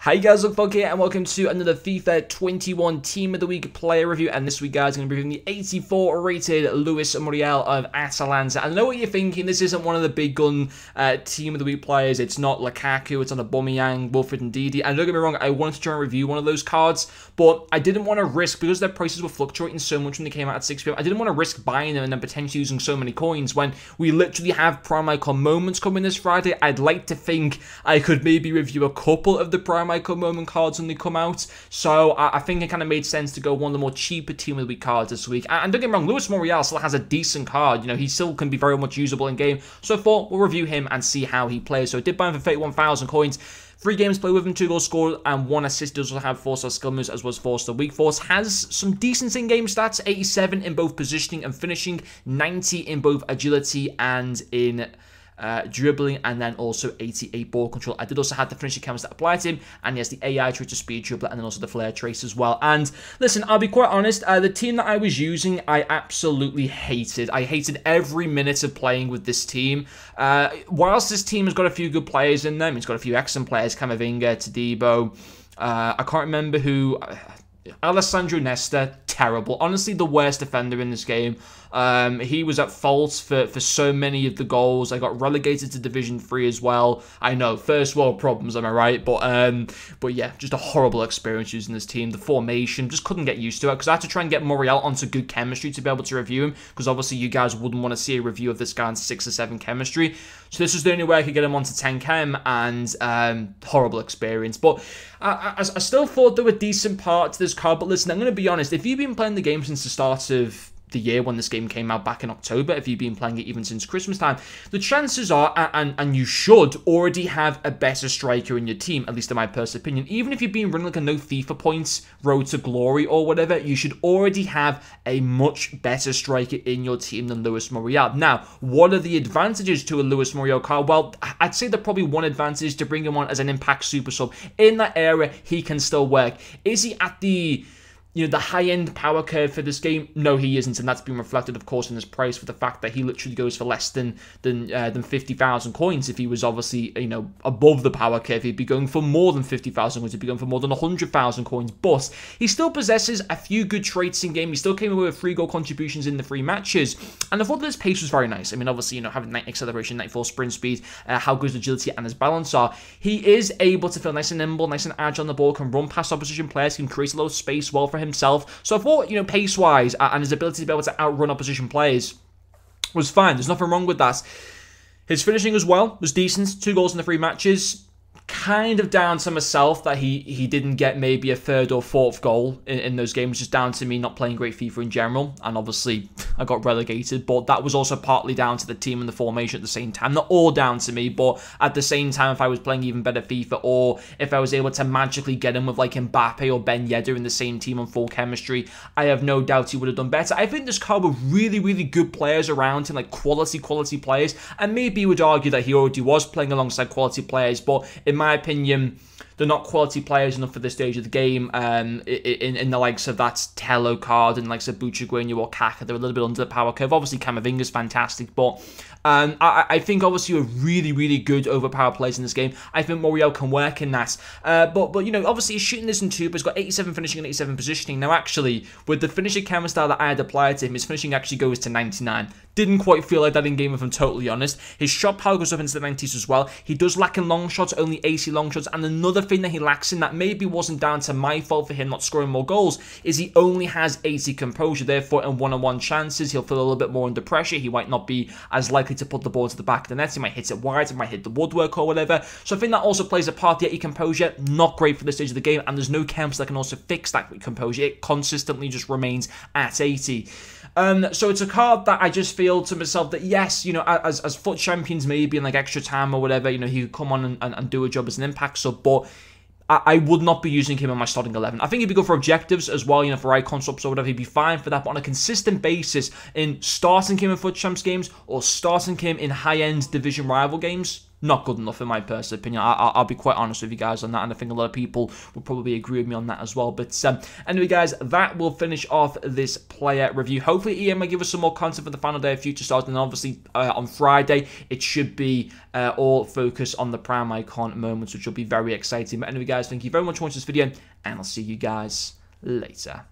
Hi guys, Totw here, and welcome to another FIFA 21 Team of the Week player review. And this week, guys, I'm going to be reviewing the 84 rated Muriel of Atalanta. And I know what you're thinking, this isn't one of the big gun Team of the Week players. It's not Lukaku, it's not Aubameyang, Wilfred Ndidi. And don't get me wrong, I wanted to try and review one of those cards, but I didn't want to risk, because their prices were fluctuating so much when they came out at 6 PM, I didn't want to risk buying them and then potentially using so many coins when we literally have Prime Icon moments coming this Friday. I'd like to think I could maybe review a couple of the Prime Icon moment cards when they come out, so I think it kind of made sense to go one of the more cheaper Team of the Week cards this week. And don't get me wrong, Muriel still has a decent card, you know, he still can be very much usable in game, so I thought we'll review him and see how he plays. So I did buy him for 31,000 coins. 3 games played with him, 2 goals scored, and 1 assist. He does also have 4-star skill moves as well as 4-star weak force. Has some decent in-game stats, 87 in both positioning and finishing, 90 in both agility and in dribbling, and then also 88 ball control. I did also have the finishing chemist that applied to him, and he has the AI trait to speed dribbler, and then also the flare trace as well. And listen, I'll be quite honest, the team that I was using, I absolutely hated. I hated every minute of playing with this team. Whilst this team has got a few good players in them, it's got a few excellent players, Camavinga, Totw, I can't remember who, Alessandro Nesta, terrible. Honestly, the worst defender in this game. He was at fault for so many of the goals. I got relegated to Division 3 as well. I know, first world problems, am I right? But yeah, just a horrible experience using this team. The formation, just couldn't get used to it, because I had to try and get Muriel onto good chemistry to be able to review him, because obviously you guys wouldn't want to see a review of this guy on 6 or 7 chemistry. So this was the only way I could get him onto 10 chem, and horrible experience. But I still thought there were decent parts to this card. But listen, I'm going to be honest, if you've been playing the game since the start of the year when this game came out back in October, if you've been playing it even since Christmas time, the chances are, and you should already have a better striker in your team, at least in my personal opinion. Even if you've been running like a no FIFA points road to glory or whatever, you should already have a much better striker in your team than Muriel. Now, what are the advantages to a Muriel card? Well, I'd say that probably one advantage to bring him on as an impact super sub. In that area, he can still work. Is he at the the high-end power curve for this game? No, he isn't, and that's been reflected, of course, in his price, for the fact that he literally goes for less than 50,000 coins. If he was obviously, above the power curve, he'd be going for more than 50,000 coins. He'd be going for more than 100,000 coins. But he still possesses a few good traits in game. He still came away with 3 goal contributions in the 3 matches, and I thought that his pace was very nice. I mean, obviously, having 90 acceleration, 94 sprint speed, how good his agility and his balance are. He is able to feel nice and nimble, nice and agile on the ball, can run past opposition players, can create a lot of space well for himself. So I thought, pace-wise and his ability to be able to outrun opposition players was fine. There's nothing wrong with that. His finishing as well was decent. 2 goals in the 3 matches. Kind of down to myself that he didn't get maybe a 3rd or 4th goal in those games, just down to me not playing great FIFA in general, and obviously I got relegated, but that was also partly down to the team and the formation at the same time. Not all down to me, but at the same time, if I was playing even better FIFA, or if I was able to magically get him with like Mbappe or Ben Yedder in the same team on full chemistry, I have no doubt he would have done better. I think this card with really, really good players around him, like quality players, and maybe you would argue that he already was playing alongside quality players, but in my opinion, they're not quality players enough for this stage of the game. In the likes of that Totw card and likes of Buchagueño or Kaka, they're a little bit under the power curve. Obviously, Camavinga's fantastic, but I think obviously you're really, really good overpowered players in this game. I think Muriel can work in that. But obviously he's shooting this in 2, but he's got 87 finishing and 87 positioning. Now, actually, with the finishing camera style that I had applied to him, his finishing actually goes to 99. Didn't quite feel like that in game, if I'm totally honest. His shot power goes up into the 90s as well. He does lack in long shots, only 80 long shots. And another thing that he lacks in, that maybe wasn't down to my fault for him not scoring more goals, is he only has 80 composure. Therefore, in one-on-one chances, he'll feel a little bit more under pressure. He might not be as likely to put the ball to the back of the net. He might hit it wide, it might hit the woodwork or whatever. So I think that also plays a part. The 80 composure, not great for this stage of the game, and there's no camps that can also fix that composure. It consistently just remains at 80. So it's a card that I just feel to myself that, yes, as FUT champions, maybe in like extra time or whatever, he could come on and do a job as an impact sub, but I would not be using him in my starting 11. I think he'd be good for objectives as well, for icon subs or whatever, he'd be fine for that, but on a consistent basis, in starting him in FUT champs games or starting him in high-end division rival games, not good enough in my personal opinion. I'll be quite honest with you guys on that, and I think a lot of people will probably agree with me on that as well. But anyway, guys, that will finish off this player review. Hopefully, EA may give us some more content for the final day of Future Stars, and obviously on Friday, it should be all focused on the Prime Icon moments, which will be very exciting. But anyway, guys, thank you very much for watching this video, and I'll see you guys later.